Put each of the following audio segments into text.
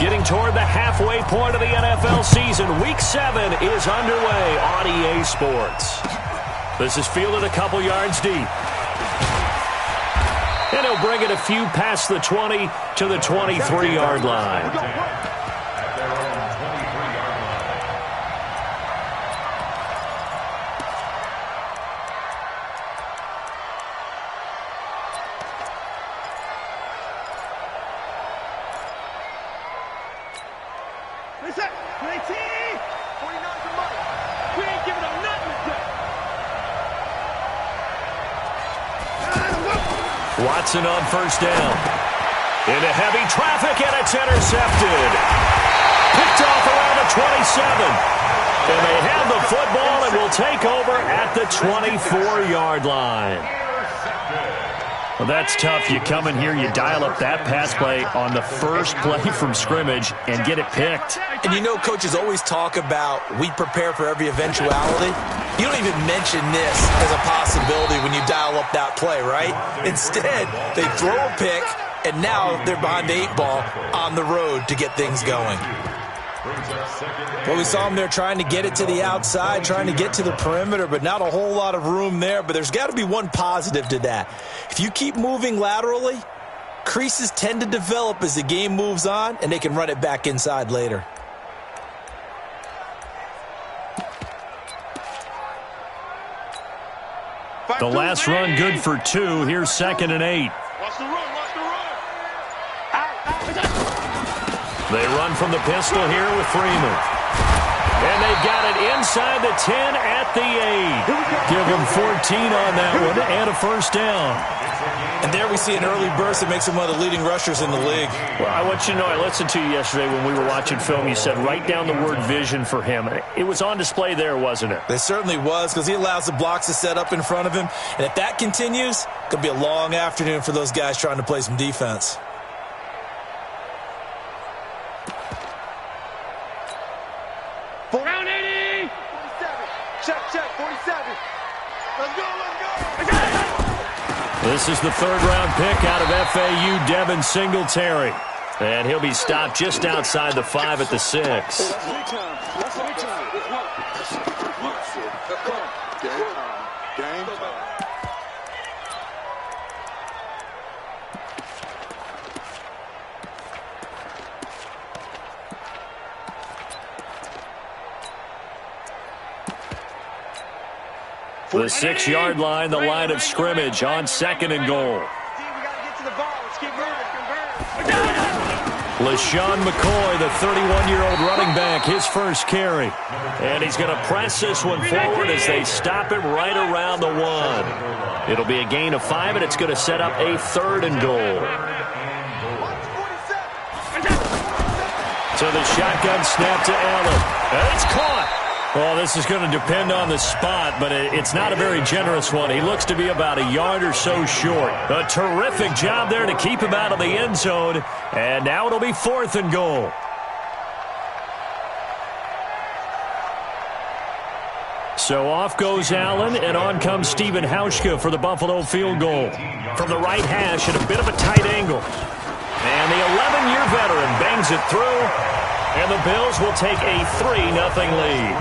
Getting toward the halfway point of the NFL season. Week 7 is underway on EA Sports. This is fielded a couple yards deep. And he'll bring it a few past the 20 to the 23-yard line. Watson on first down. Into heavy traffic, and it's intercepted. Picked off around the 27. And they have the football and will take over at the 24-yard line. Well, that's tough. You come in here, you dial up that pass play on the first play from scrimmage and get it picked. And you know coaches always talk about we prepare for every eventuality. You don't even mention this as a possibility when you dial up that play, right? Instead, they throw a pick, and now they're behind the 8 ball on the road to get things going. Well, we saw them there trying to get it to the outside, trying to get to the perimeter, but not a whole lot of room there. But there's got to be one positive to that. If you keep moving laterally, creases tend to develop as the game moves on, and they can run it back inside later. The last run good for 2. Here's 2nd and 8. Watch the run, watch the run. They run from the pistol here with Freeman. And they've got it inside the 10 at the 8. Give them 14 on that one and a first down. And there we see an early burst that makes him one of the leading rushers in the league. Well, I want you to know, I listened to you yesterday when we were watching film. You said write down the word vision for him. It was on display there, wasn't it? It certainly was, because he allows the blocks to set up in front of him. And if that continues, it could be a long afternoon for those guys trying to play some defense. Round 80. 47. Check, 47. Let's go. This is the 3rd-round pick out of FAU, Devin Singletary. And he'll be stopped just outside the 5 at the 6. The 6-yard line, the line of scrimmage on 2nd and goal. LaShawn McCoy, the 31-year-old running back, his first carry. And he's going to press this one forward as they stop him right around the 1. It'll be a gain of 5, and it's going to set up a 3rd and goal. So the shotgun snap to Allen. And it's caught. Well, this is going to depend on the spot, but it's not a very generous one. He looks to be about a yard or so short. A terrific job there to keep him out of the end zone. And now it'll be 4th and goal. So off goes Allen, and on comes Stephen Hauschka for the Buffalo field goal. From the right hash at a bit of a tight angle. And the 11-year veteran bangs it through. And the Bills will take a 3-0 lead.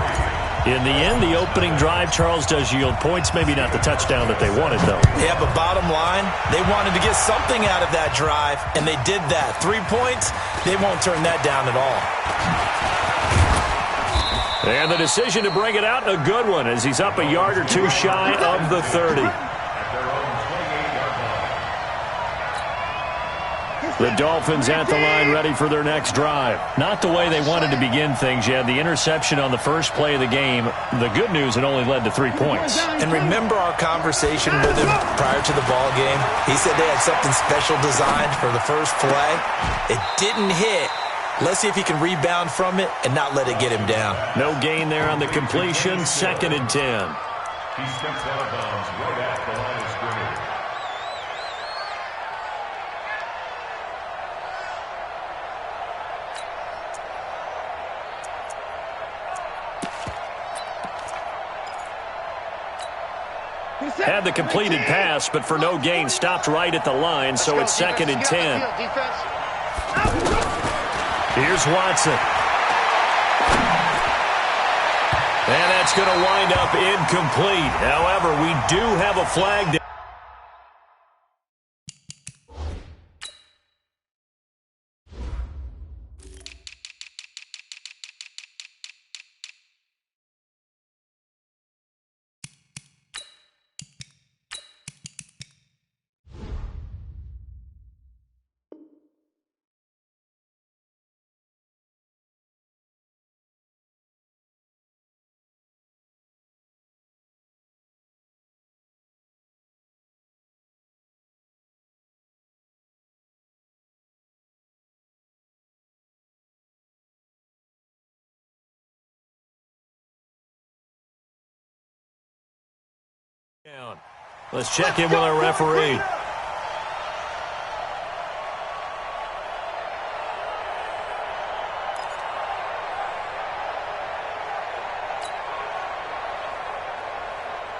In the end, the opening drive, Charles, does yield points. Maybe not the touchdown that they wanted, though. Yeah, but bottom line, they wanted to get something out of that drive, and they did that. 3 points, they won't turn that down at all. And the decision to bring it out, a good one, as he's up a yard or 2 shy of the 30. The Dolphins at the line ready for their next drive. Not the way they wanted to begin things. You had the interception on the first play of the game. The good news, it only led to 3 points. And remember our conversation with him prior to the ball game? He said they had something special designed for the first play. It didn't hit. Let's see if he can rebound from it and not let it get him down. No gain there on the completion. 2nd and 10. He steps out of bounds right at the line of scrimmage. Had the completed pass, but for no gain, stopped right at the line, so it's 2nd and 10. Here's Watson. And that's going to wind up incomplete. However, we do have a flag. Let's check in with our referee.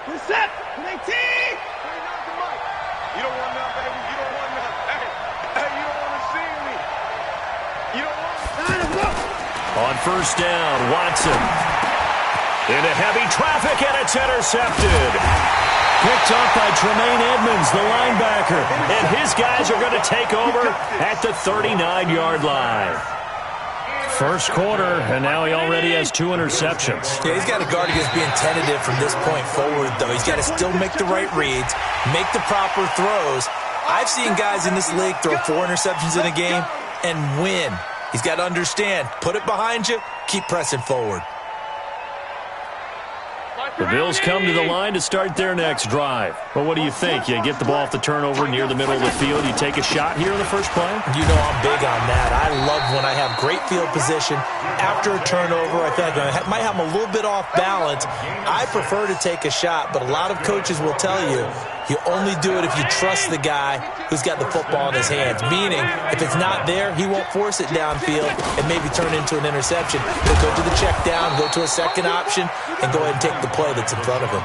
Reset! 19! You don't want none, baby. You don't want none. Hey, you don't want to see me. You don't want to. On first down, Watson. Into heavy traffic, and it's intercepted. Picked up by Tremaine Edmonds, the linebacker. And his guys are going to take over at the 39-yard line. First quarter, and now he already has 2 interceptions. Yeah, he's got to guard against being tentative from this point forward, though. He's got to still make the right reads, make the proper throws. I've seen guys in this league throw 4 interceptions in a game and win. He's got to understand, put it behind you, keep pressing forward. The Bills come to the line to start their next drive. Well, what do you think? You get the ball off the turnover near the middle of the field. You take a shot here in the first play? You know I'm big on that. I love when I have great field position. After a turnover, I feel like I might have them a little bit off balance. I prefer to take a shot, but a lot of coaches will tell you, you only do it if you trust the guy who's got the football in his hands. Meaning, if it's not there, he won't force it downfield and maybe turn into an interception. He'll go to the check down, go to a second option, and go ahead and take the play that's in front of him.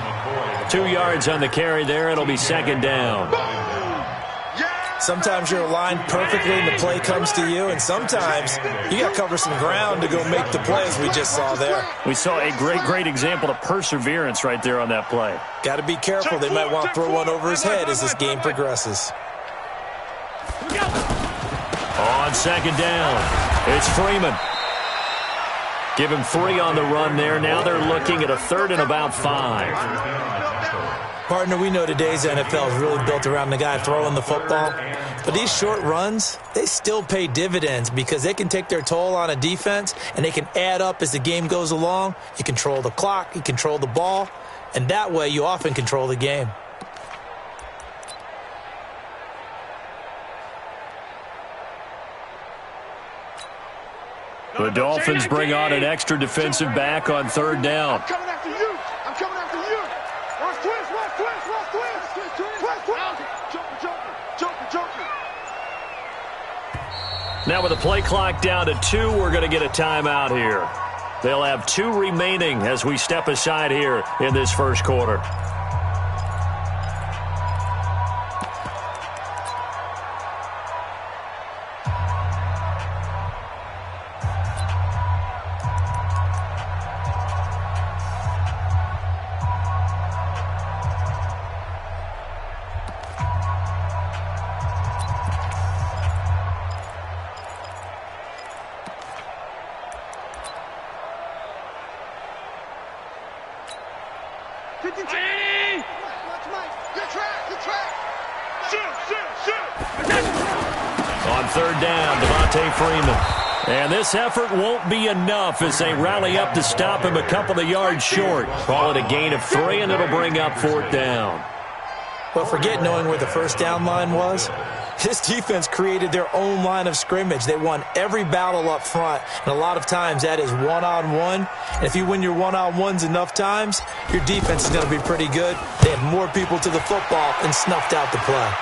2 yards on the carry there. It'll be second down. Sometimes you're aligned perfectly and the play comes to you, and sometimes you got to cover some ground to go make the play, as we just saw there. We saw a great example of perseverance right there on that play. Got to be careful. They might want to throw one over his head as this game progresses. On second down, it's Freeman. Give him 3 on the run there. Now they're looking at a 3rd and about 5. Partner, we know today's NFL is really built around the guy throwing the football. But these short runs, they still pay dividends because they can take their toll on a defense and they can add up as the game goes along. You control the clock, you control the ball, and that way you often control the game. The Dolphins bring on an extra defensive back on 3rd down. I'm coming after you. I'm coming after you. Watch twist, watch twist, watch twist. Joker. Now with the play clock down to 2, we're going to get a timeout here. They'll have 2 remaining as we step aside here in this first quarter. On 3rd down, Freeman. And this effort won't be enough as they rally up to stop him a couple of yards short. Call it a gain of 3, and it'll bring up 4th down. Well, forget knowing where the first down line was. This defense created their own line of scrimmage. They won every battle up front, and a lot of times that is one-on-one. And if you win your one-on-ones enough times, your defense is going to be pretty good. They had more people to the football and snuffed out the play.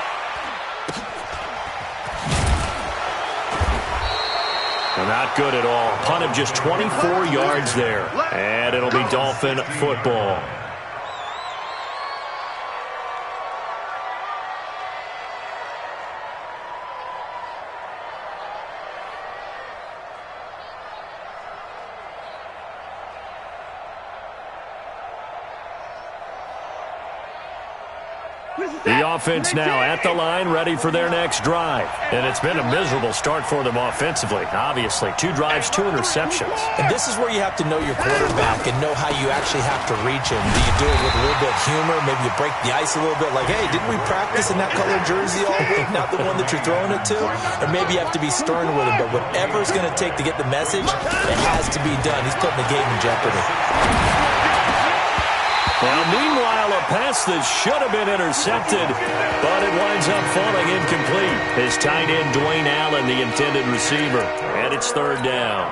Not good at all. Punt of just 24 yards there. And it'll be Dolphin football. The offense now at the line, ready for their next drive. And it's been a miserable start for them offensively. Obviously, 2 drives, 2 interceptions. And this is where you have to know your quarterback and know how you actually have to reach him. Do you do it with a little bit of humor? Maybe you break the ice a little bit, like, hey, didn't we practice in that colored jersey all week, not the one that you're throwing it to? Or maybe you have to be stern with him, but whatever it's going to take to get the message, it has to be done. He's putting the game in jeopardy. Now, meanwhile, a pass that should have been intercepted, but it winds up falling incomplete. His tight end, Dwayne Allen, the intended receiver. And it's 3rd down.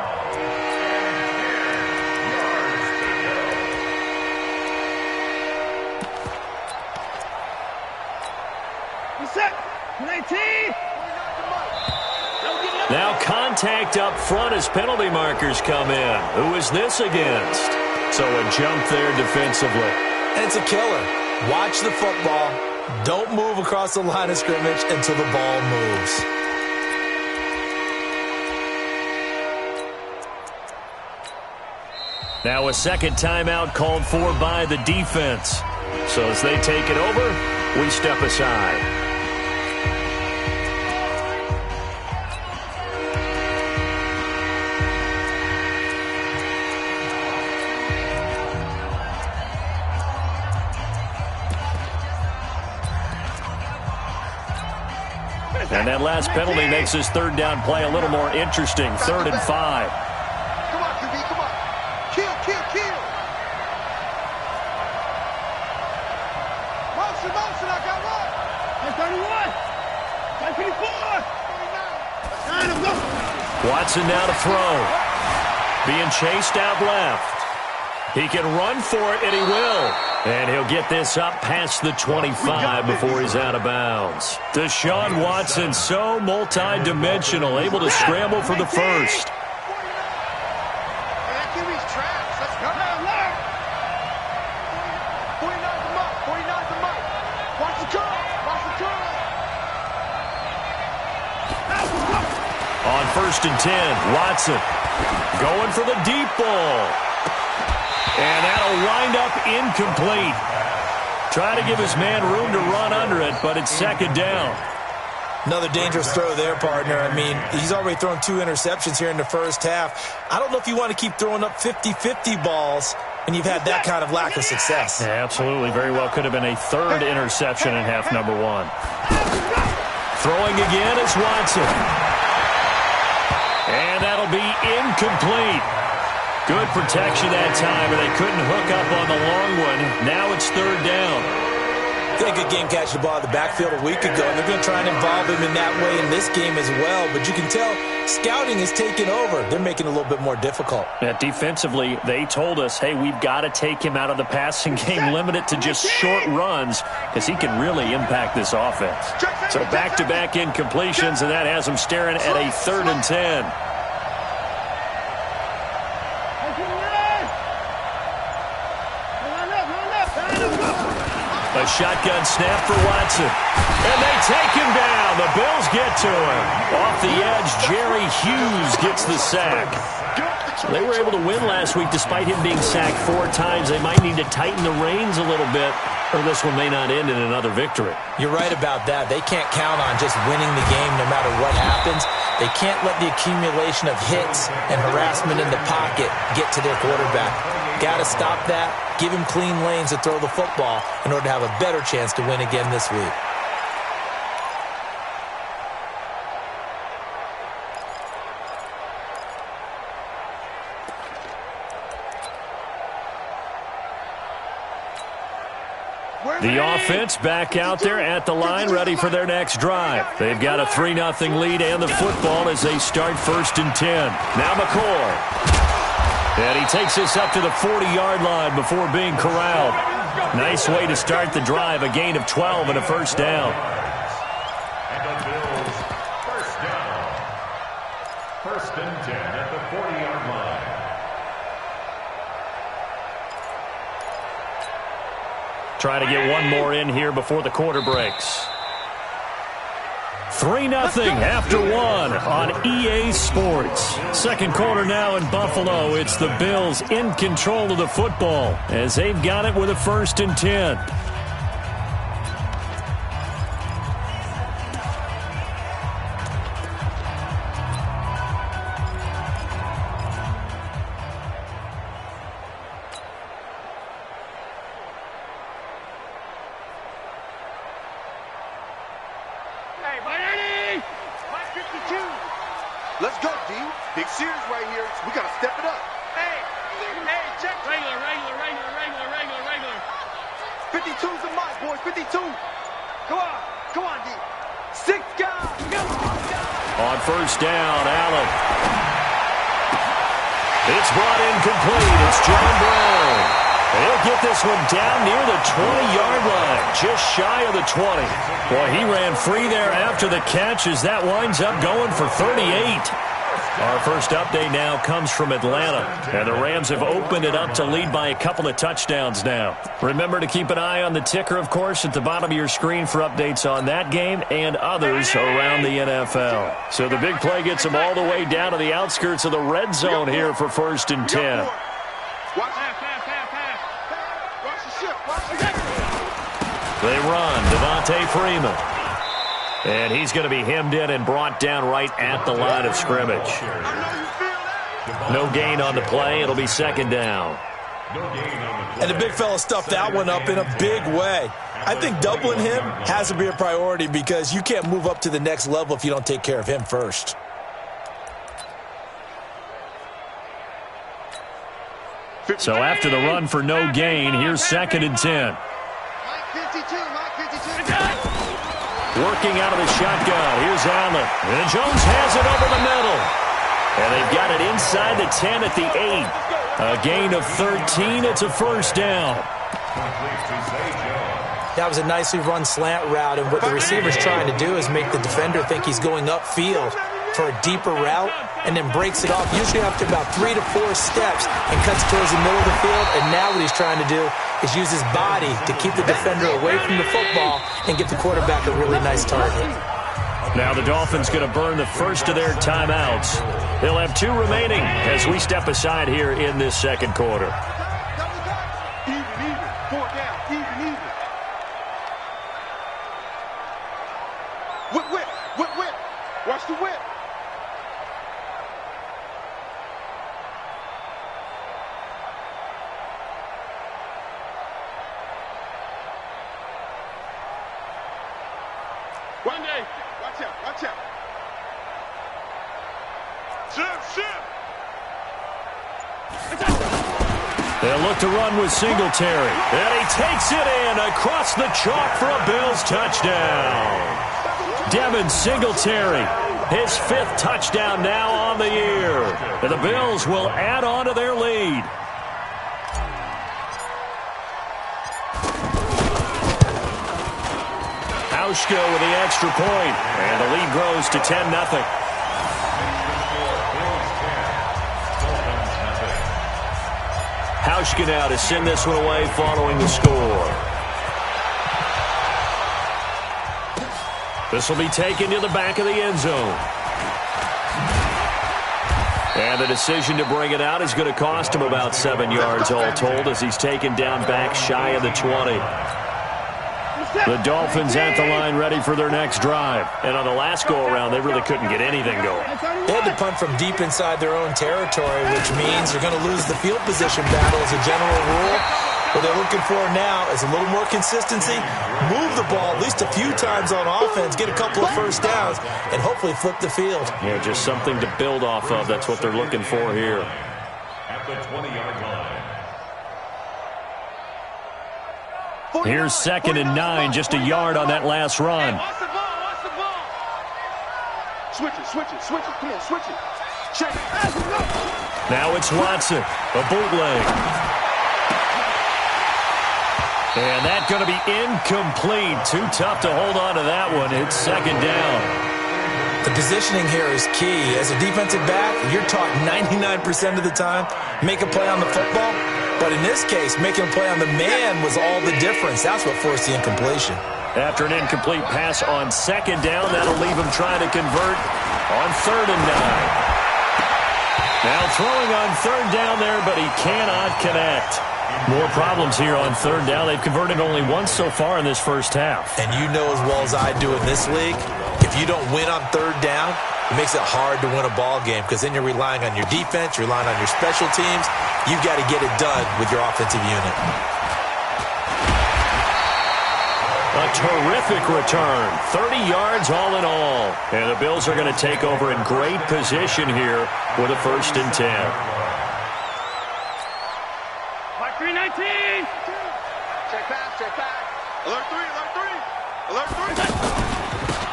Now contact up front as penalty markers come in. Who is this against? So a jump there defensively. And it's a killer. Watch the football. Don't move across the line of scrimmage until the ball moves. Now a second timeout called for by the defense. So as they take it over, we step aside. And that last penalty makes this 3rd down play a little more interesting. 3rd and 5. Come on, QB, come on. Kill, kill, kill. Motion, I got one. 31. Watson now to throw. Being chased out left. He can run for it, and he will. And he'll get this up past the 25 before he's out of bounds. Deshaun Watson, so multi-dimensional, able to scramble for the first. On 1st and 10, Watson going for the deep ball. And that'll wind up incomplete. Try to give his man room to run under it, but it's 2nd down. Another dangerous throw there, partner. I mean, he's already thrown 2 interceptions here in the first half. I don't know if you want to keep throwing up 50-50 balls when you've had that kind of lack of success. Yeah, absolutely. Very well could have been a 3rd interception in half number 1. Throwing again is Watson. And that'll be incomplete. Good protection that time, but they couldn't hook up on the long one. Now it's 3rd down. They had a good game catching the ball in the backfield a week ago, and they're going to try and involve him in that way in this game as well. But you can tell scouting is taking over. They're making it a little bit more difficult. Yeah, defensively, they told us, hey, we've got to take him out of the passing game, limit it to just short runs, because he can really impact this offense. So back-to-back incompletions, and that has him staring at a 3rd and 10. A shotgun snap for Watson. And they take him down. The Bills get to him. Off the edge, Jerry Hughes gets the sack. They were able to win last week despite him being sacked 4 times. They might need to tighten the reins a little bit, or this one may not end in another victory. You're right about that. They can't count on just winning the game no matter what happens. They can't let the accumulation of hits and harassment in the pocket get to their quarterback. Got to stop that. Give him clean lanes to throw the football in order to have a better chance to win again this week. The offense back out there at the line, ready for their next drive. They've got a 3-0 lead and the football as they start 1st and 10. Now McCoy. And he takes this up to the 40-yard line before being corralled. Nice way to start the drive, a gain of 12 and a 1st down. And the Bills, 1st down. 1st and 10 at the 40-yard line. Try to get one more in here before the quarter breaks. 3-0 after 1 on EA Sports. Second quarter now in Buffalo. It's the Bills in control of the football as they've got it with a 1st and 10. Let's go, D. Big series right here. We got to step it up. Hey, check. Regular. 52's the mic, boys. 52. Come on, D. 6 guys. On first down, Allen. It's brought in complete. It's John Brown. He'll get this one down near the 20-yard line, just shy of the 20. Boy, he ran free there after the catch as that winds up going for 38. Our first update now comes from Atlanta, and the Rams have opened it up to lead by a couple of touchdowns now. Remember to keep an eye on the ticker, of course, at the bottom of your screen for updates on that game and others around the NFL. So the big play gets them all the way down to the outskirts of the red zone here for 1st and 10. They run, Devontae Freeman. And he's going to be hemmed in and brought down right at the line of scrimmage. No gain on the play. It'll be 2nd down. And the big fella stuffed that one up in a big way. I think doubling him has to be a priority because you can't move up to the next level if you don't take care of him first. So after the run for no gain, here's 2nd and 10. Working out of the shotgun. Here's Allen. And Jones has it over the middle. And they've got it inside the 10 at the 8. A gain of 13. It's a 1st down. That was a nicely run slant route, and what the receiver's trying to do is make the defender think he's going upfield for a deeper route, and then breaks it off, usually after about 3 to 4 steps, and cuts towards the middle of the field. And now what he's trying to do is use his body to keep the defender away from the football and get the quarterback a really nice target. Now the Dolphins going to burn the first of their timeouts. They'll have 2 remaining as we step aside here in this 2nd quarter. Even. 4 down. Even. Whip. Watch the whip. One day. Watch out. Ship. They'll look to run with Singletary. And he takes it in across the chalk for a Bills touchdown. Devin Singletary, his 5th touchdown now on the year. And the Bills will add on to their lead. Hauschka with the extra point. And the lead grows to 10-0. Hauschka now to send this one away following the score. This will be taken to the back of the end zone. And the decision to bring it out is going to cost him about 7 yards all told as he's taken down back shy of the 20. The Dolphins at the line ready for their next drive. And on the last go-around, they really couldn't get anything going. They had to punt from deep inside their own territory, which means they're going to lose the field position battle as a general rule. What they're looking for now is a little more consistency, move the ball at least a few times on offense, get a couple of first downs, and hopefully flip the field. Yeah, just something to build off of. That's what they're looking for here. At the 20-yard line. Here's 2nd and 9, just a yard on that last run. Watch the ball. Switch it. Come on, switch it. Check it. Now it's Watson, a bootleg. And that's going to be incomplete. Too tough to hold on to that one. It's 2nd down. The positioning here is key. As a defensive back, you're taught 99% of the time, make a play on the football. But in this case, making a play on the man was all the difference. That's what forced the incompletion. After an incomplete pass on 2nd down, that'll leave him trying to convert on 3rd and 9. Now throwing on 3rd down there, but he cannot connect. More problems here on 3rd down. They've converted only once so far in this first half. And you know as well as I do in this league, if you don't win on 3rd down, it makes it hard to win a ball game because then you're relying on your defense, you're relying on your special teams. You've got to get it done with your offensive unit. A terrific return. 30 yards all in all. And the Bills are going to take over in great position here with a 1st and 10. Mark 319. Check back. Alert 3, alert 3. Alert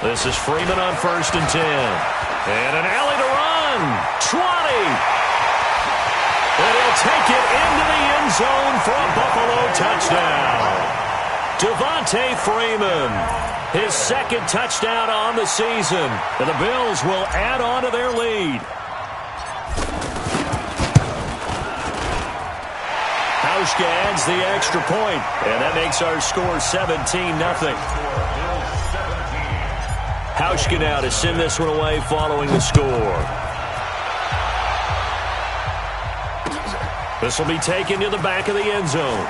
3. This is Freeman on 1st and 10. And an alley to run. 20. And he'll take it into the end zone for a Buffalo touchdown. Devontae Freeman, his 2nd touchdown on the season. And the Bills will add on to their lead. Hauschka adds the extra point, and that makes our score 17-0. Hauschka now to send this one away following the score. This will be taken to the back of the end zone.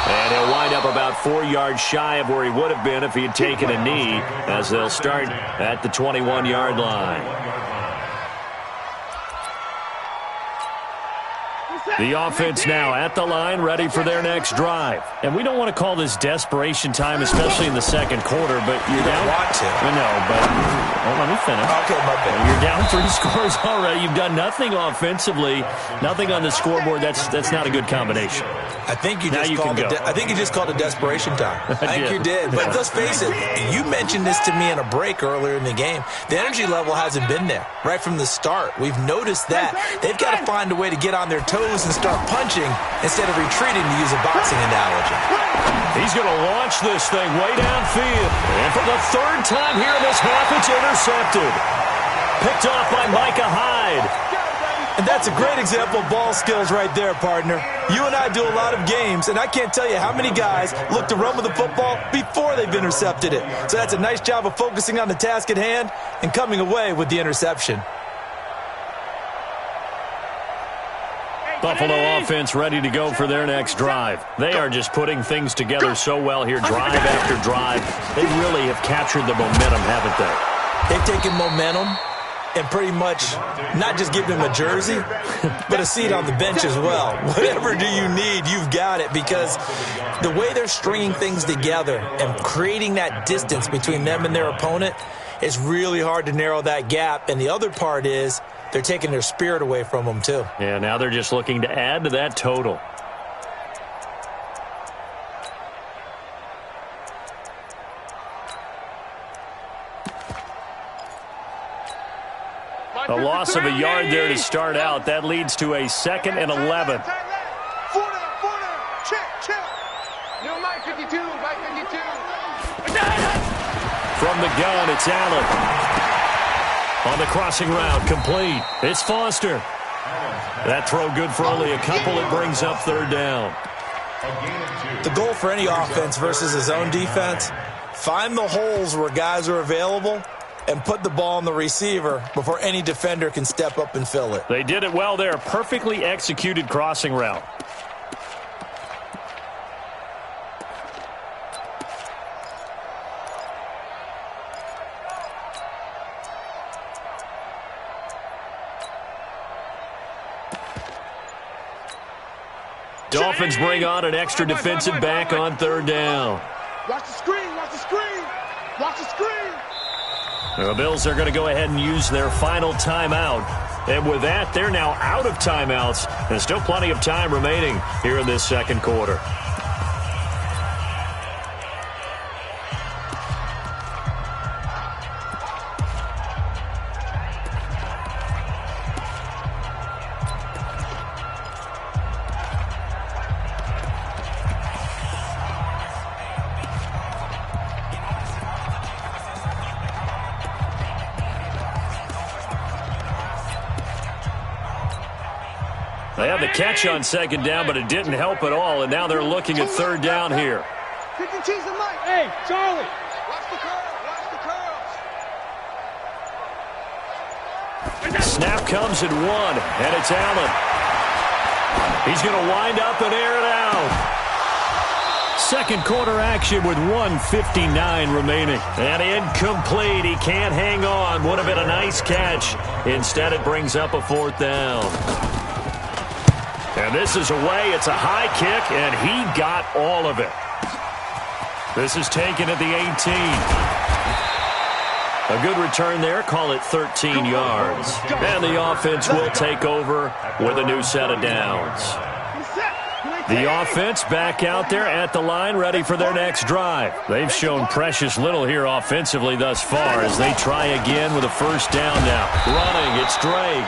And he'll wind up about 4 yards shy of where he would have been if he had taken a knee, as they'll start at the 21-yard line. The offense now at the line, ready for their next drive. And we don't want to call this desperation time, especially in the 2nd quarter, but you're down. Want to. No, but let me finish. Okay, my bad. You're down 3 scores already. You've done nothing offensively, nothing on the scoreboard. That's not a good combination. I think you just called it desperation time. I think you did. But let's face it, you mentioned this to me in a break earlier in the game. The energy level hasn't been there right from the start. We've noticed that. They've got to find a way to get on their toes and start punching instead of retreating, to use a boxing analogy. He's going to launch this thing way downfield. And for the 3rd time here in this half, it's intercepted. Picked off by Micah Hyde. And that's a great example of ball skills right there, partner. You and I do a lot of games, and I can't tell you how many guys look to run with the football before they've intercepted it. So that's a nice job of focusing on the task at hand and coming away with the interception. Buffalo offense ready to go for their next drive. They are just putting things together so well here, drive after drive. They really have captured the momentum, haven't they? They've taken momentum and pretty much not just give them a jersey, but a seat on the bench as well. Whatever do you need, you've got it, because the way they're stringing things together and creating that distance between them and their opponent, it's really hard to narrow that gap. And the other part is they're taking their spirit away from them, too. Yeah, now they're just looking to add to that total. A loss of a yard there to start out. That leads to a 2nd and 11. Check. New Mike 52, Mike 52. From the gun, it's Allen. On the crossing route, complete. It's Foster. That throw good for only a couple. It brings up 3rd down. The goal for any offense versus his own defense, find the holes where guys are available and put the ball on the receiver before any defender can step up and fill it. They did it well there. Perfectly executed crossing route. Dolphins bring on an extra defensive back on 3rd down. Watch the screen, watch the screen, watch the screen. The Bills are going to go ahead and use their final timeout. And with that, they're now out of timeouts. There's still plenty of time remaining here in this 2nd quarter. They had the catch on 2nd down, but it didn't help at all, and now they're looking at 3rd down here. Hey, Charlie. Watch the curl, Snap comes at 1, and it's Allen. He's going to wind up and air it out. 2nd quarter action with 1:59 remaining. And incomplete. He can't hang on. Would have been a nice catch. Instead, it brings up a 4th down. And this is away. It's a high kick, and he got all of it. This is taken at the 18. A good return there. Call it 13 yards. And the offense will take over with a new set of downs. The offense back out there at the line, ready for their next drive. They've shown precious little here offensively thus far as they try again with a first down now. Running, it's Drake.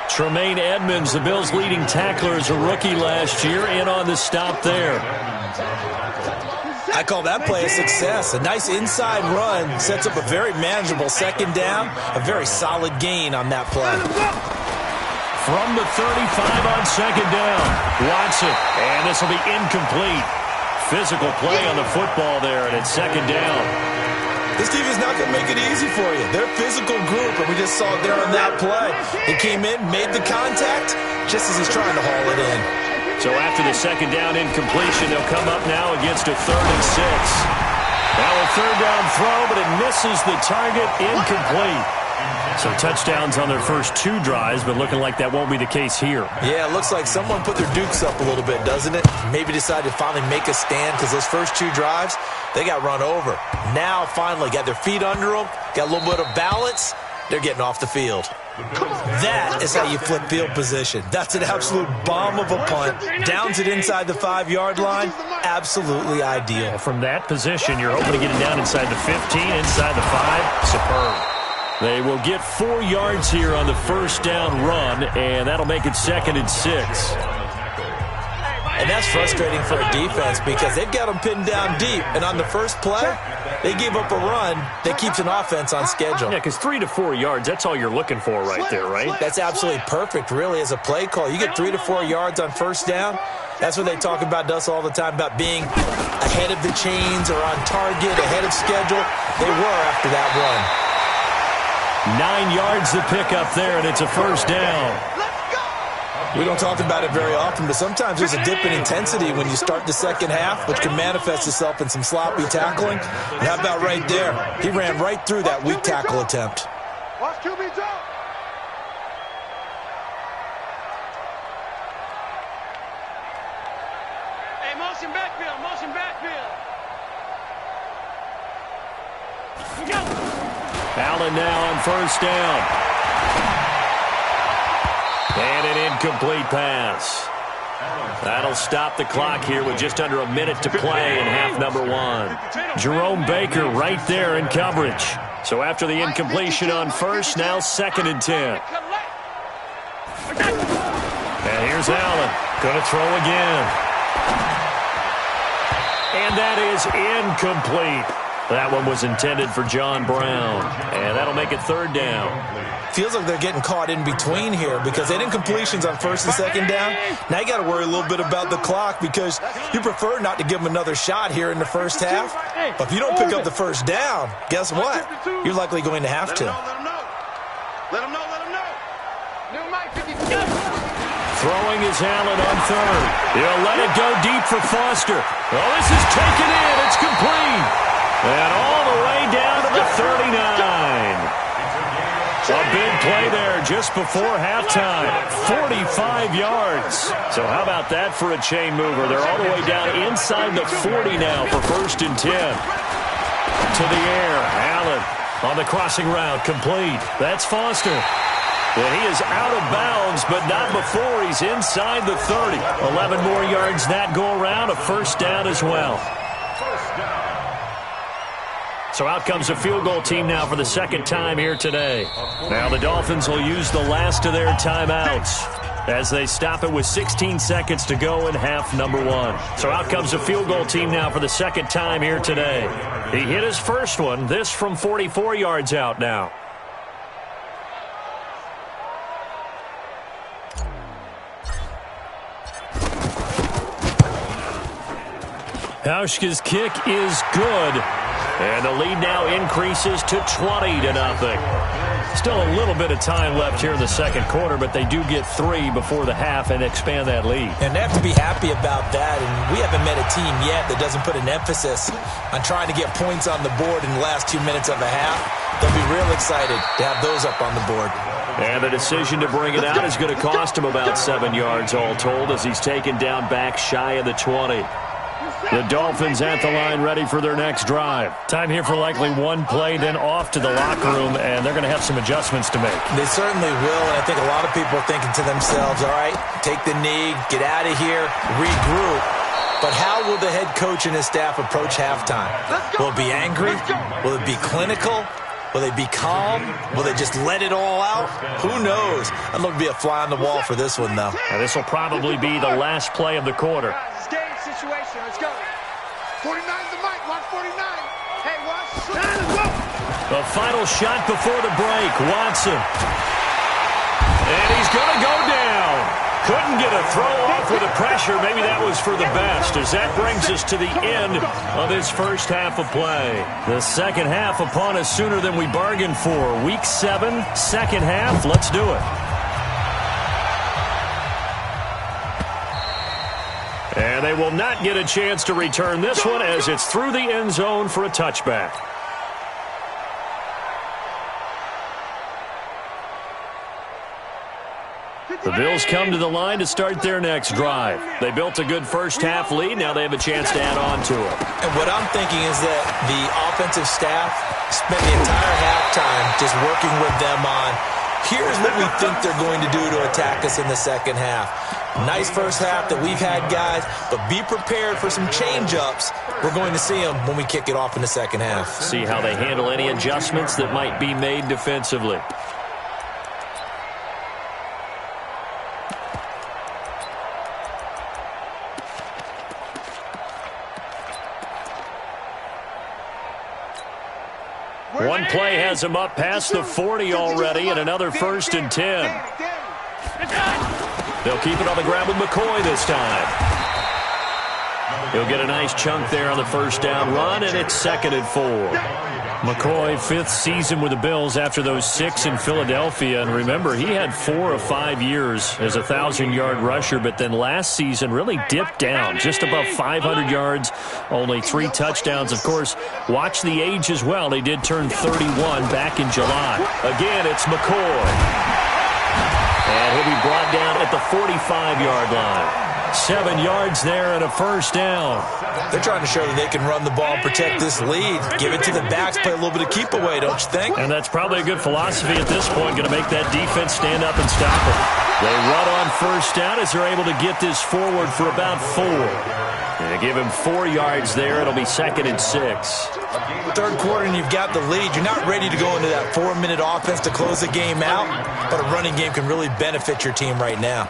Tremaine Edmonds, the Bills' leading tackler, as a rookie last year, in on the stop there. I call that play a success. A nice inside run sets up a very manageable second down. A very solid gain on that play. From the 35 on second down, Watson, and this will be incomplete. Physical play on the football there, and it's second down. This team is not going to make it easy for you. They're a physical group, and we just saw it there on that play. He came in, made the contact, just as he's trying to haul it in. So after the second down incompletion, they'll come up now against a 3rd and 6. Now a third down throw, but it misses the target, incomplete. So touchdowns on their first 2 drives, but looking like that won't be the case here. Yeah, it looks like someone put their dukes up a little bit, doesn't it? Maybe decided to finally make a stand because those first 2 drives, they got run over. Now finally got their feet under them, got a little bit of balance. They're getting off the field. That is how you flip field position. That's an absolute bomb of a punt. Downs it inside the 5-yard line. Absolutely ideal. From that position, you're hoping to get it down inside the 15, inside the 5. Superb. They will get 4 yards here on the first down run, and that'll make it 2nd and 6. And that's frustrating for a defense because they've got them pinned down deep. And on the first play, they gave up a run that keeps an offense on schedule. Yeah, because 3 to 4 yards, that's all you're looking for right there, right? That's absolutely perfect, really, as a play call. You get 3 to 4 yards on first down. That's what they talk about us all the time, about being ahead of the chains or on target, ahead of schedule. They were after that run. 9 yards to pick up there, and it's a first down. We don't talk about it very often, but sometimes there's a dip in intensity when you start the second half, which can manifest itself in some sloppy tackling. And how about right there? He ran right through that weak tackle attempt. Watch QB jump. Hey, motion backfield, motion backfield. We go. Allen now on first down. And an incomplete pass. That'll stop the clock here with just under a minute to play in half number 1. Jerome Baker right there in coverage. So after the incompletion on first, now 2nd and 10. And here's Allen. Going to throw again. And that is incomplete. That one was intended for John Brown. And that'll make it 3rd down. Feels like they're getting caught in between here because they had incompletions on first and second down. Now you got to worry a little bit about the clock because you prefer not to give them another shot here in the first half. But if you don't pick up the first down, guess what? You're likely going to have to. Let him know. New Mike 52. Throwing is Allen on 3rd. He'll let it go deep for Foster. Oh, this is taken in. It's complete. And all the way down to the 39. A big play there just before halftime. 45 yards. So how about that for a chain mover? They're all the way down inside the 40 now for 1st and 10. To the air. Allen on the crossing route. Complete. That's Foster. And he is out of bounds, but not before he's inside the 30. 11 more yards that go around. A first down as well. So out comes a field goal team now for the 2nd time here today. Now the Dolphins will use the last of their timeouts as they stop it with 16 seconds to go in half number 1. So out comes a field goal team now for the 2nd time here today. He hit his first one, this from 44 yards out now. Hauschka's kick is good. And the lead now increases to 20-0. Still a little bit of time left here in the second quarter, but they do get 3 before the half and expand that lead. And they have to be happy about that. And we haven't met a team yet that doesn't put an emphasis on trying to get points on the board in the last 2 minutes of a half. They'll be real excited to have those up on the board. And the decision to bring it out is going to cost him about 7 yards all told as he's taken down back shy of the 20. The Dolphins at the line ready for their next drive. Time here for likely one play, then off to the locker room, and they're going to have some adjustments to make. They certainly will, and I think a lot of people are thinking to themselves, all right, take the knee, get out of here, regroup. But how will the head coach and his staff approach halftime? Will it be angry? Will it be clinical? Will they be calm? Will they just let it all out? Who knows? I'd love to be a fly on the wall for this one, though. And this will probably be the last play of the quarter. It's game situation. Let's go. 49's the mic. Watch 49. Hey, watch. Let's go. The final shot before the break. Watson. And he's going to go down. Couldn't get a throw off with the pressure. Maybe that was for the best, as that brings us to the end of this first half of play. The second half upon us sooner than we bargained for. Week 7, second half. Let's do it. And they will not get a chance to return this one, as it's through the end zone for a touchback. The Bills come to the line to start their next drive. They built a good first half lead. Now they have a chance to add on to it. And what I'm thinking is that the offensive staff spent the entire halftime just working with them on, here's what we think they're going to do to attack us in the second half. Nice first half that we've had, guys, but be prepared for some change-ups. We're going to see them when we kick it off in the second half. See how they handle any adjustments that might be made defensively. One play has him up past the 40 already, and another 1st and 10. They'll keep it on the ground with McCoy this time. He'll get a nice chunk there on the first down run, and it's 2nd and 4. McCoy, 5th season with the Bills after those 6 in Philadelphia. And remember, he had 4 of 5 years as a 1,000-yard rusher, but then last season really dipped down, just above 500 yards, only 3 touchdowns. Of course, watch the age as well. They did turn 31 back in July. Again, it's McCoy. And he'll be brought down at the 45-yard line. 7 yards there and a first down. They're trying to show that they can run the ball and protect this lead. Give it to the backs, play a little bit of keep away, don't you think? And that's probably a good philosophy at this point, going to make that defense stand up and stop them. They run on first down as they're able to get this forward for about 4. And they give him 4 yards there. It'll be 2nd and 6. Third quarter and you've got the lead. You're not ready to go into that 4-minute offense to close the game out, but a running game can really benefit your team right now.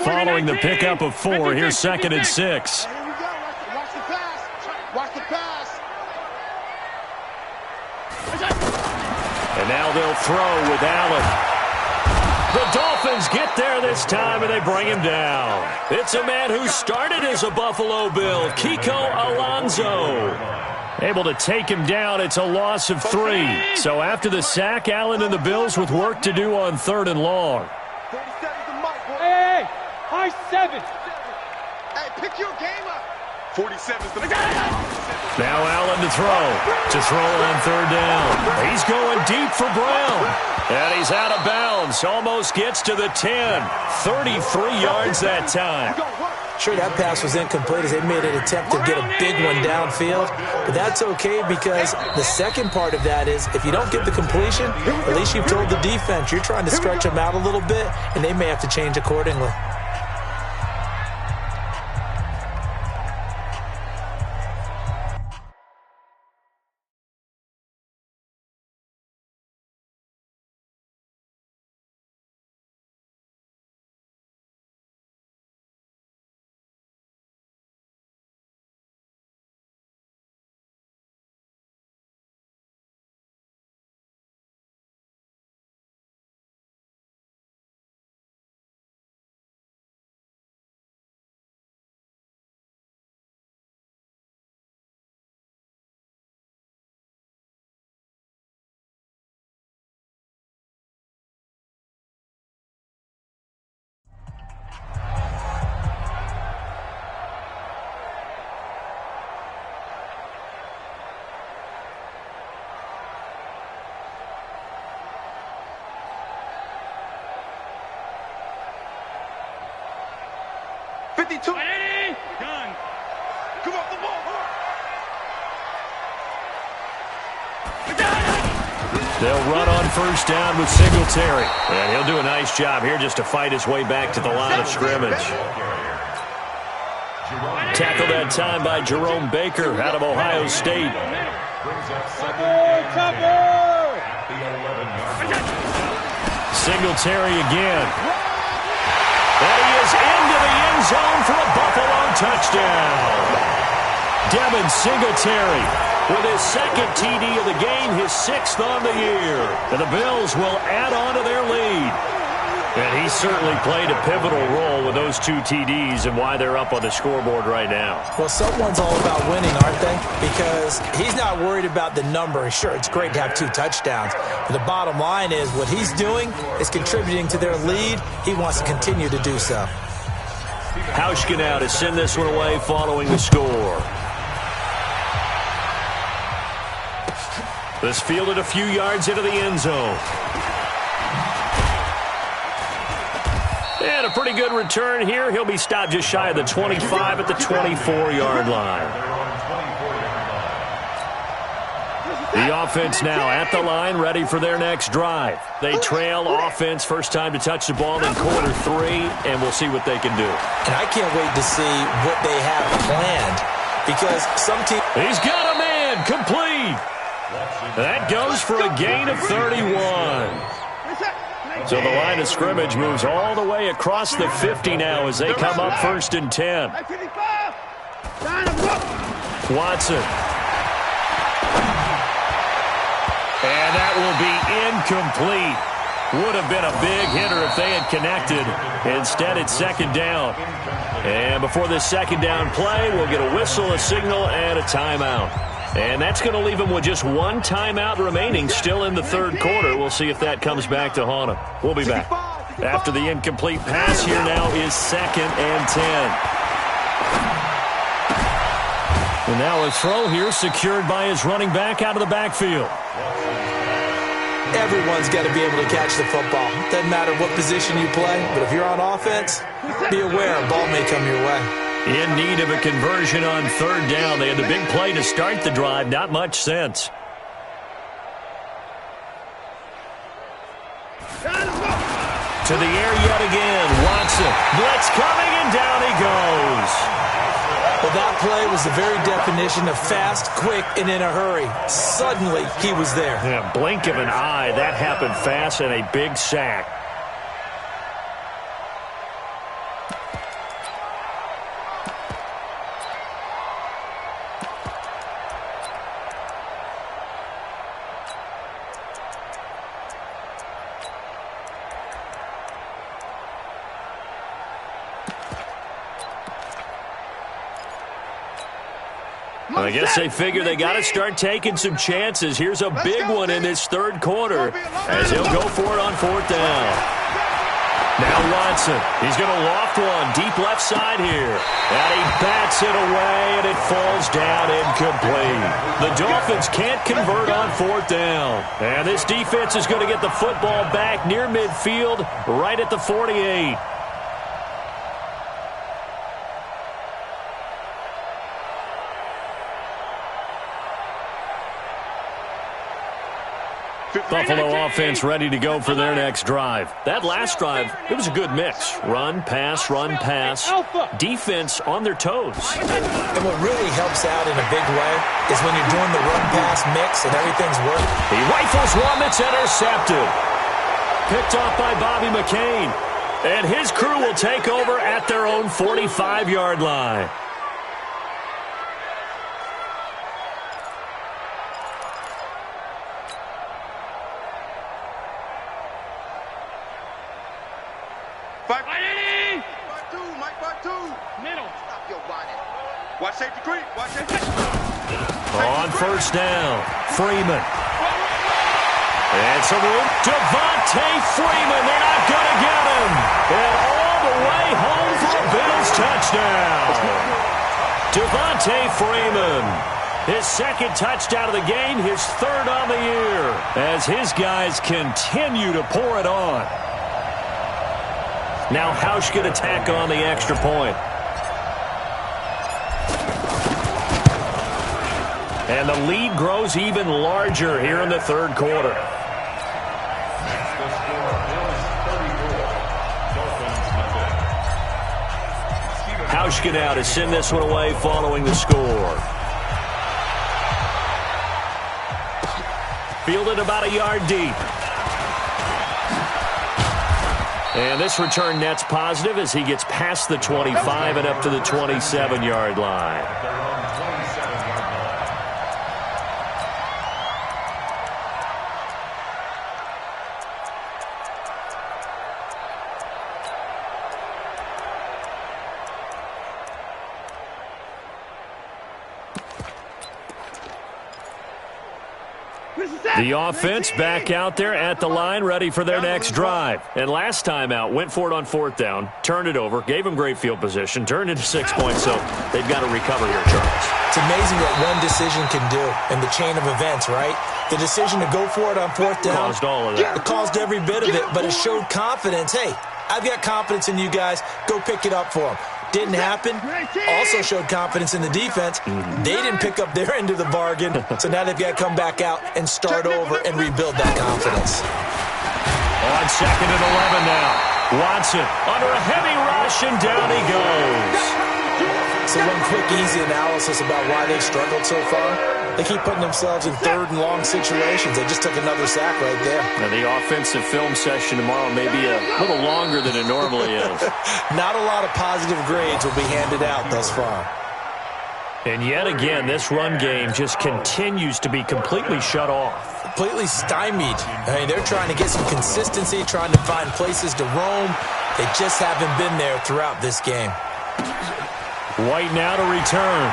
Following the pickup of 4, here's 2nd and 6. Here we go. Watch the pass. Watch the pass. And now they'll throw with Allen. The Dolphins get there this time, and they bring him down. It's a man who started as a Buffalo Bill, Kiko Alonso. Able to take him down. It's a loss of 3. So after the sack, Allen and the Bills with work to do on 3rd and long. 37's the mic, boy. Hey, high 7. Hey, pick your game up. 47's the mic. Now Allen to throw on 3rd down. He's going deep for Brown. And he's out of bounds. Almost gets to the 10. 33 yards that time. Sure, that pass was incomplete as they made an attempt to get a big one downfield. But that's okay because the second part of that is if you don't get the completion, at least you've told the defense you're trying to stretch them out a little bit, and they may have to change accordingly. 52. Gun. Come off the ball. They'll run on first down with Singletary. And he'll do a nice job here just to fight his way back to the line of scrimmage. Tackled that time by Jerome Baker out of Ohio State. Singletary again. And he is into the end zone for a Buffalo touchdown. Devin Singletary with his second TD of the game, his sixth on the year. And the Bills will add on to their lead. And he certainly played a pivotal role with those two TDs and why they're up on the scoreboard right now. Well, someone's all about winning, aren't they? Because he's not worried about the number. Sure, it's great to have 2 touchdowns. But the bottom line is what he's doing is contributing to their lead. He wants to continue to do so. Hauschka now to send this one away following the score. This fielded a few yards into the end zone. And a pretty good return here. He'll be stopped just shy of the 25 at the 24-yard line. The offense now at the line, ready for their next drive. They trail offense, first time to touch the ball in quarter 3, and we'll see what they can do. And I can't wait to see what they have planned because some team... He's got a man, complete. That goes for a gain of 31. So the line of scrimmage moves all the way across the 50 now as they come up first and 10. Watson. And that will be incomplete. Would have been a big hitter if they had connected. Instead, it's second down. And before this second down play, we'll get a whistle, a signal, and a timeout. And that's going to leave them with just one timeout remaining still in the third quarter. We'll see if that comes back to haunt them. We'll be back. After the incomplete pass, here now is second and 10. And now a throw here secured by his running back out of the backfield. Everyone's got to be able to catch the football. Doesn't matter what position you play, but if you're on offense, be aware a ball may come your way. In need of a conversion on third down. They had the big play to start the drive. Not much sense. To the air yet again. Watson. Blitz coming, and down he goes. Well, that play was the very definition of fast, quick, and in a hurry. Suddenly, he was there. Yeah, blink of an eye. That happened fast and a big sack. I guess they figure they got to start taking some chances. Here's a big one in this third quarter as he'll go for it on fourth down. Now Watson. He's going to loft one deep left side here. And he bats it away, and it falls down incomplete. The Dolphins can't convert on fourth down. And this defense is going to get the football back near midfield, right at the 48. Buffalo offense ready to go for their next drive. That last drive, it was a good mix. Run, pass, defense on their toes. And what really helps out in a big way is when you're doing the run-pass mix and everything's working. He rifles one that's intercepted. Picked off by Bobby McCain. And his crew will take over at their own 45-yard line. Watch safety creep. Watch safety. On first down, Freeman. And some room. Devontae Freeman. They're not going to get him. And all the way home for a Bills touchdown. Devontae Freeman. His second touchdown of the game, his third on the year. As his guys continue to pour it on. Now Hauschka to tack on the extra point. And the lead grows even larger here in the third quarter. That's the score. Bills 34. Dolphins 0. Hauschka now to send this one away following the score. Fielded about a yard deep. And this return net's positive as he gets past the 25 and up to the 27-yard line. Their own 27-yard line. The offense back out there at the line, ready for their next drive. And last time out, went for it on fourth down, turned it over, gave them great field position, turned into 6 points, so they've got to recover here, Charles. It's amazing what one decision can do in the chain of events, right? The decision to go for it on fourth down. Caused all of that. It caused every bit of it, but it showed confidence. Hey, I've got confidence in you guys. Go pick it up for them. Didn't happen. Also showed confidence in the defense. They didn't pick up their end of the bargain, so now they've got to come back out and start over and rebuild that confidence. On second and 11 now. Watson under a heavy rush, and down he goes. So one quick, easy analysis about why they've struggled so far. They keep putting themselves in third and long situations. They just took another sack right there. Now, the offensive film session tomorrow may be a little longer than it normally is. Not a lot of positive grades will be handed out thus far. And yet again, this run game just continues to be completely shut off. Completely stymied. I mean, they're trying to get some consistency, trying to find places to roam. They just haven't been there throughout this game. White now to return.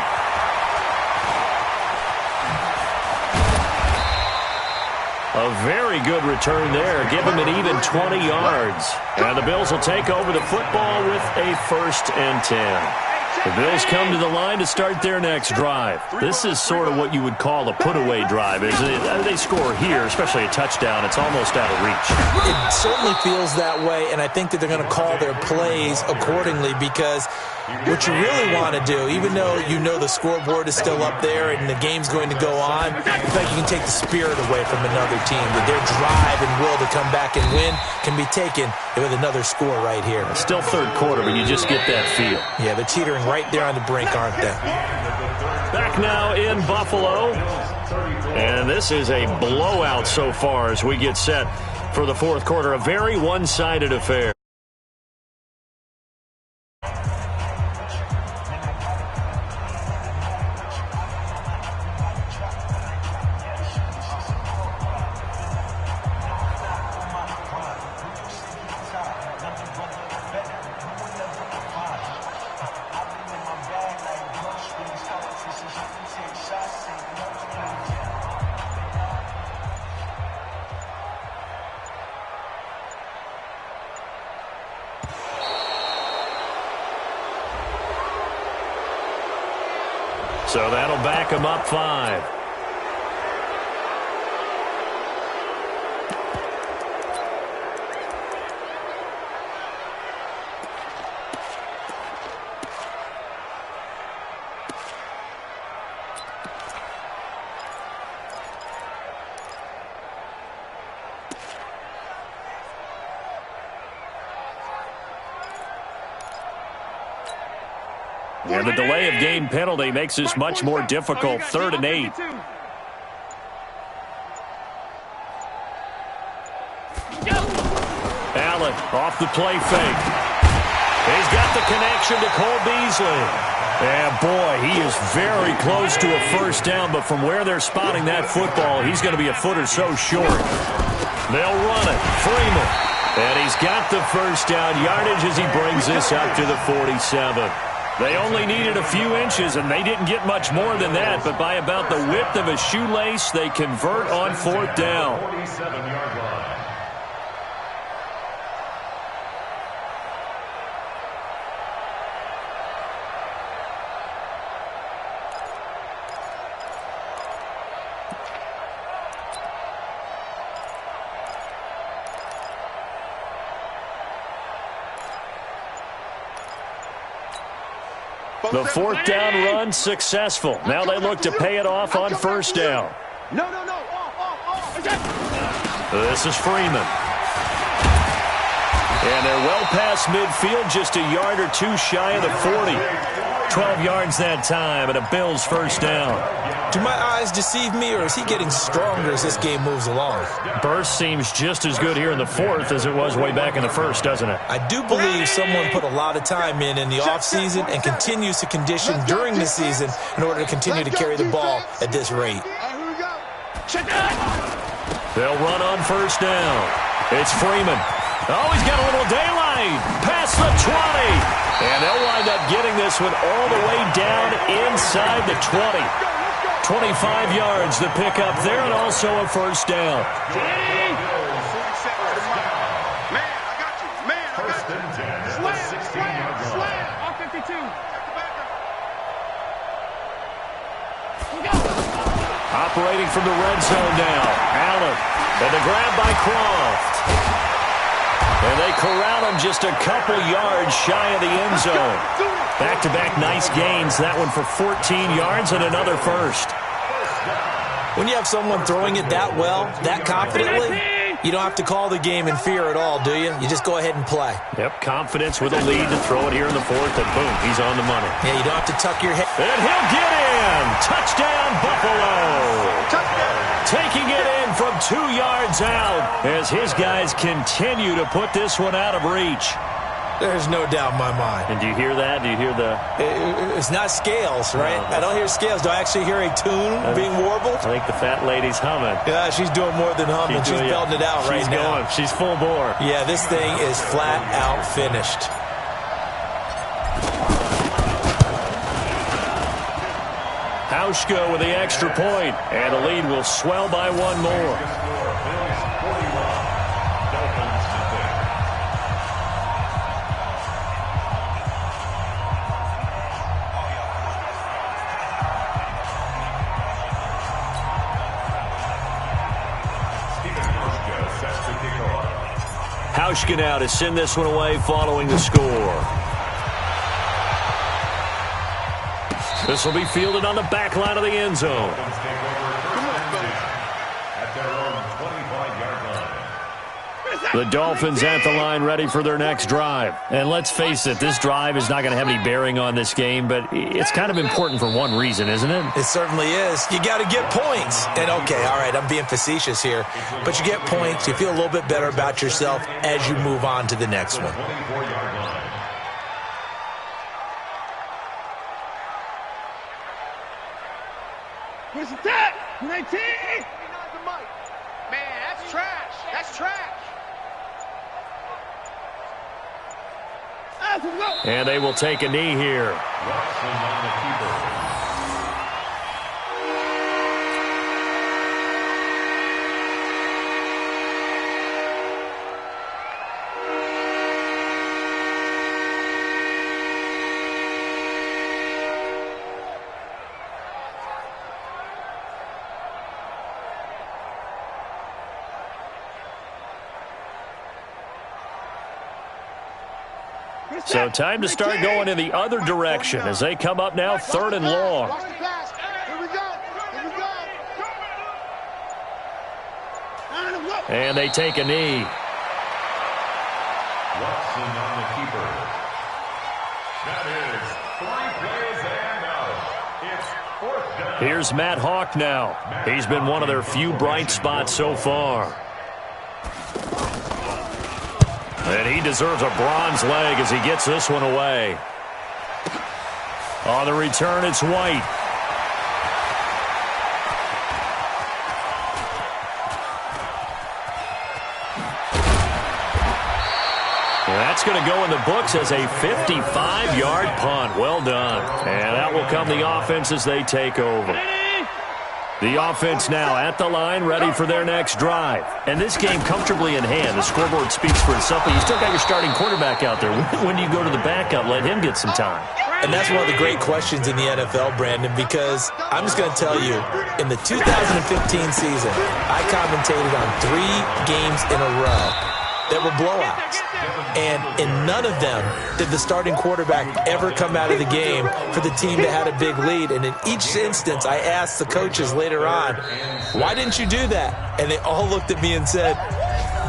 A very good return there. Give him an even 20 yards. And the Bills will take over the football with a 1st and 10. The Bills come to the line to start their next drive. This is sort of what you would call a put-away drive, isn't it? They score here, especially a touchdown. It's almost out of reach. It certainly feels that way, and I think that they're going to call their plays accordingly because what you really want to do, even though you know the scoreboard is still up there and the game's going to go on, in fact, you can take the spirit away from another team. That their drive and will to come back and win can be taken with another score right here. Still third quarter, but you just get that feel. Yeah, they're teetering right there on the brink, aren't they? Back now in Buffalo. And this is a blowout so far as we get set for the fourth quarter. A very one-sided affair. So that'll back him up 5. And the delay of game penalty makes this much more difficult. 3rd and 8. Allen off the play fake. He's got the connection to Cole Beasley. And boy, he is very close to a first down, but from where they're spotting that football, he's going to be a foot or so short. They'll run it. Freeman. And he's got the first down yardage as he brings this up to the 47. They only needed a few inches, and they didn't get much more than that, but by about the width of a shoelace, they convert on 4th down. 47-yard line. The fourth down run successful. Now they look to pay it off on first down. No. This is Freeman. And they're well past midfield, just a yard or two shy of the 40. 12 yards that time, and a Bills first down. Do my eyes deceive me, or is he getting stronger as this game moves along? Burst seems just as good here in the fourth as it was way back in the first, doesn't it? I do believe someone put a lot of time in the offseason and continues to condition during the season in order to continue to carry the ball at this rate. They'll run on first down. It's Freeman. Oh, he's got a little daylight. Past the 20. And they'll wind up getting this one all the way down inside the 20. 25 yards to pick up there, and also a first down. Man, I got you. First and 10 at the 16-yard line. Slam. On 52. Operating from the red zone now. Allen. And the grab by Croft. And they corral him just a couple yards shy of the end zone. Back-to-back nice gains. That one for 14 yards and another first. When you have someone throwing it that well, that confidently, you don't have to call the game in fear at all, do you? You just go ahead and play. Yep, confidence with a lead to throw it here in the fourth, and boom, he's on the money. Yeah, you don't have to tuck your head. And he'll get in. Touchdown, Buffalo. Taking it in from 2 yards out as his guys continue to put this one out of reach. There's no doubt in my mind. And do you hear that? Do you hear the... It's not scales, right? I don't hear scales. Do I actually hear a tune being warbled? I think the fat lady's humming. Yeah, she's doing more than humming. She's belting it out right now. Going. She's full bore. Yeah, this thing is flat out finished. Hauschka with the extra point, and the lead will swell by one more. Hauschka now to send this one away following the score. This will be fielded on the back line of the end zone. The Dolphins at the line ready for their next drive. And let's face it, this drive is not going to have any bearing on this game, but it's kind of important for one reason, isn't it? It certainly is. You got to get points. And okay, all right, I'm being facetious here, but you get points, you feel a little bit better about yourself as you move on to the next one. Where's the tap? 19. Man, that's trash. That's trash. And they will take a knee here. So time to start going in the other direction as they come up now 3rd and long. And they take a knee. Watson on the keeper. That is 3 plays and out. It's 4th down. Here's Matt Hawk now. He's been one of their few bright spots so far. And he deserves a bronze leg as he gets this one away. On the return, it's White. That's going to go in the books as a 55-yard punt. Well done. And that will come the offense as they take over. The offense now at the line, ready for their next drive. And this game comfortably in hand. The scoreboard speaks for itself, but you still got your starting quarterback out there. When do you go to the backup? Let him get some time. And that's one of the great questions in the NFL, Brandon, because I'm just going to tell you, in the 2015 season, I commentated on 3 games in a row that were blowouts. And in none of them did the starting quarterback ever come out of the game for the team that had a big lead. And in each instance, I asked the coaches later on, why didn't you do that? And they all looked at me and said,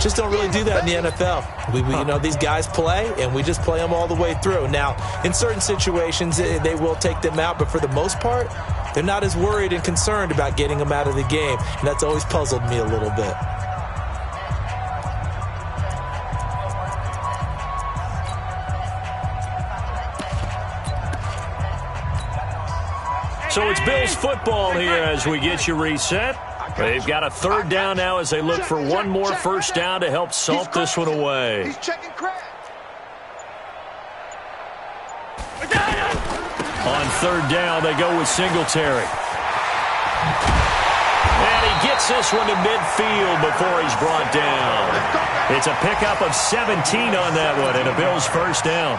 just don't really do that in the NFL. These guys play, and we just play them all the way through. Now, in certain situations, they will take them out, but for the most part, they're not as worried and concerned about getting them out of the game, and that's always puzzled me a little bit. So it's Bills football here as we get you reset. They've got a third down now as they look for one more first down to help salt this one away. He's checking crab. On third down, they go with Singletary. And he gets this one to midfield before he's brought down. It's a pickup of 17 on that one and a Bills first down.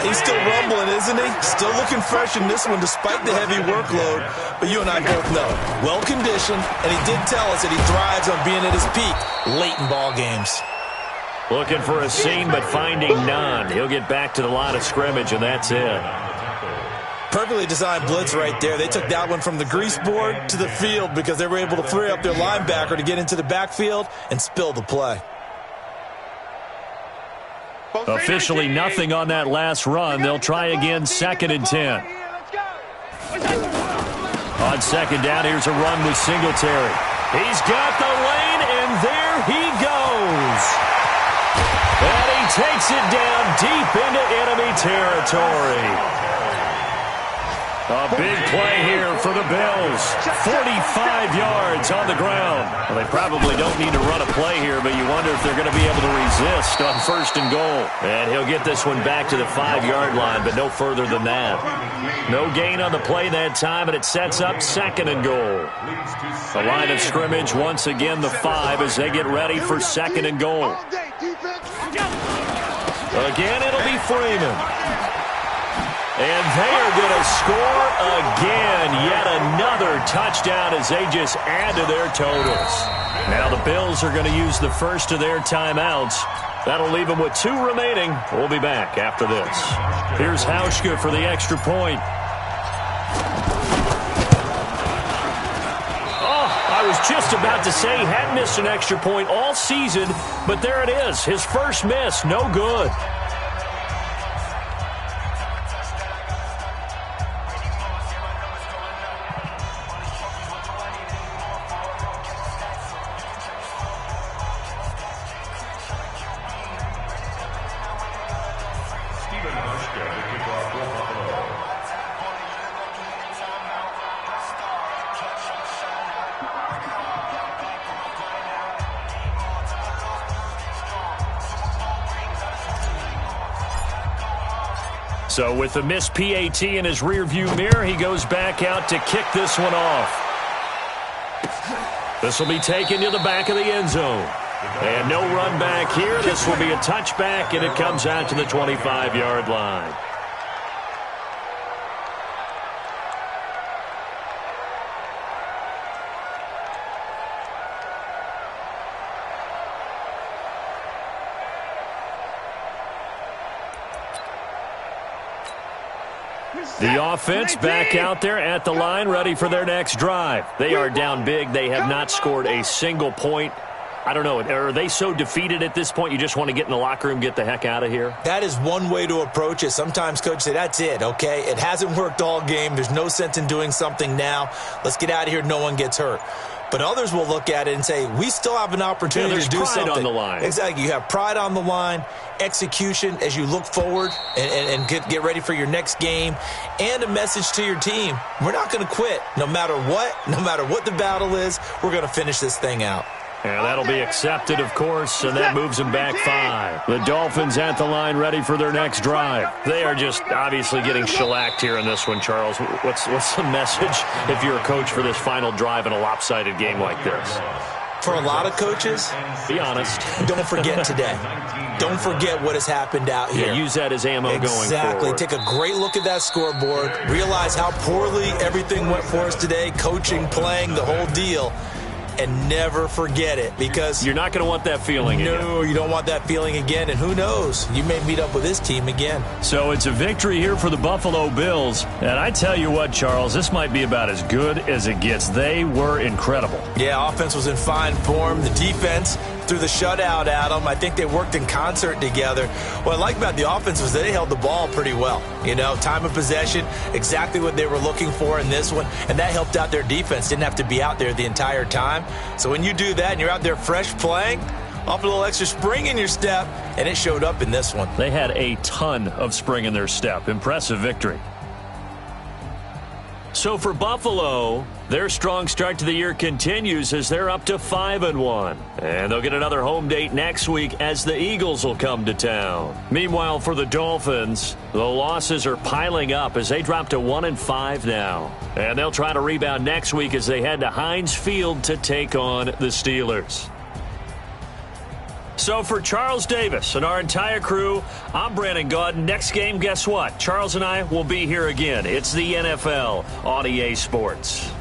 He's still rumbling, isn't he? Still looking fresh in this one despite the heavy workload. But you and I both know, well-conditioned, and he did tell us that he thrives on being at his peak late in ball games. Looking for a seam, but finding none. He'll get back to the line of scrimmage, and that's it. Perfectly designed blitz right there. They took that one from the grease board to the field because they were able to free up their linebacker to get into the backfield and spill the play. Officially nothing on that last run. They'll try again, 2nd and 10. On second down, here's a run with Singletary. He's got the lane, and there he goes. And he takes it down deep into enemy territory. A big play here for the Bills. 45 yards on the ground. Well, they probably don't need to run a play here, but you wonder if they're going to be able to resist on 1st and goal. And he'll get this one back to the 5-yard line, but no further than that. No gain on the play that time, and it sets up 2nd and goal. The line of scrimmage, once again, the 5 as they get ready for 2nd and goal. Again, it'll be Freeman. And they are going to score again. Yet another touchdown as they just add to their totals. Now the Bills are going to use the first of their timeouts. That'll leave them with 2 remaining. We'll be back after this. Here's Hauschka for the extra point. Oh, I was just about to say he hadn't missed an extra point all season, but there it is. His first miss, no good. So with the missed PAT in his rearview mirror, he goes back out to kick this one off. This will be taken to the back of the end zone. And no run back here. This will be a touchback, and it comes out to the 25-yard line. The offense back out there at the line, ready for their next drive. They are down big. They have not scored a single point. I don't know. Are they so defeated at this point you just want to get in the locker room, get the heck out of here? That is one way to approach it. Sometimes coaches say, that's it, okay? It hasn't worked all game. There's no sense in doing something now. Let's get out of here. No one gets hurt. But others will look at it and say, we still have an opportunity to do something. There's pride on the line. Exactly. You have pride on the line, execution as you look forward and get ready for your next game, and a message to your team. We're not going to quit. No matter what the battle is, we're going to finish this thing out. And that'll be accepted, of course, and that moves them back 5. The Dolphins at the line ready for their next drive. They are just obviously getting shellacked here in this one, Charles. What's the message if you're a coach for this final drive in a lopsided game like this? For a lot of coaches, be honest. Don't forget today. Don't forget what has happened out here. Yeah, use that as ammo going forward. Exactly. Take a great look at that scoreboard. Realize how poorly everything went for us today, coaching, playing, the whole deal. and never forget it, because you're not going to want that feeling again. No, you don't want that feeling again, and who knows? You may meet up with this team again. So it's a victory here for the Buffalo Bills. And I tell you what, Charles, this might be about as good as it gets. They were incredible. Yeah, offense was in fine form. The defense threw the shutout at them. I think they worked in concert together. What I like about the offense was they held the ball pretty well. You know, time of possession, exactly what they were looking for in this one, and that helped out their defense. Didn't have to be out there the entire time. So when you do that and you're out there fresh playing, off a little extra spring in your step, and it showed up in this one. They had a ton of spring in their step. Impressive victory. So for Buffalo, their strong start to the year continues as they're up to 5-1. And they'll get another home date next week as the Eagles will come to town. Meanwhile, for the Dolphins, the losses are piling up as they drop to 1-5 now. And they'll try to rebound next week as they head to Heinz Field to take on the Steelers. So for Charles Davis and our entire crew, I'm Brandon Gaudin. Next game, guess what? Charles and I will be here again. It's the NFL on EA Sports.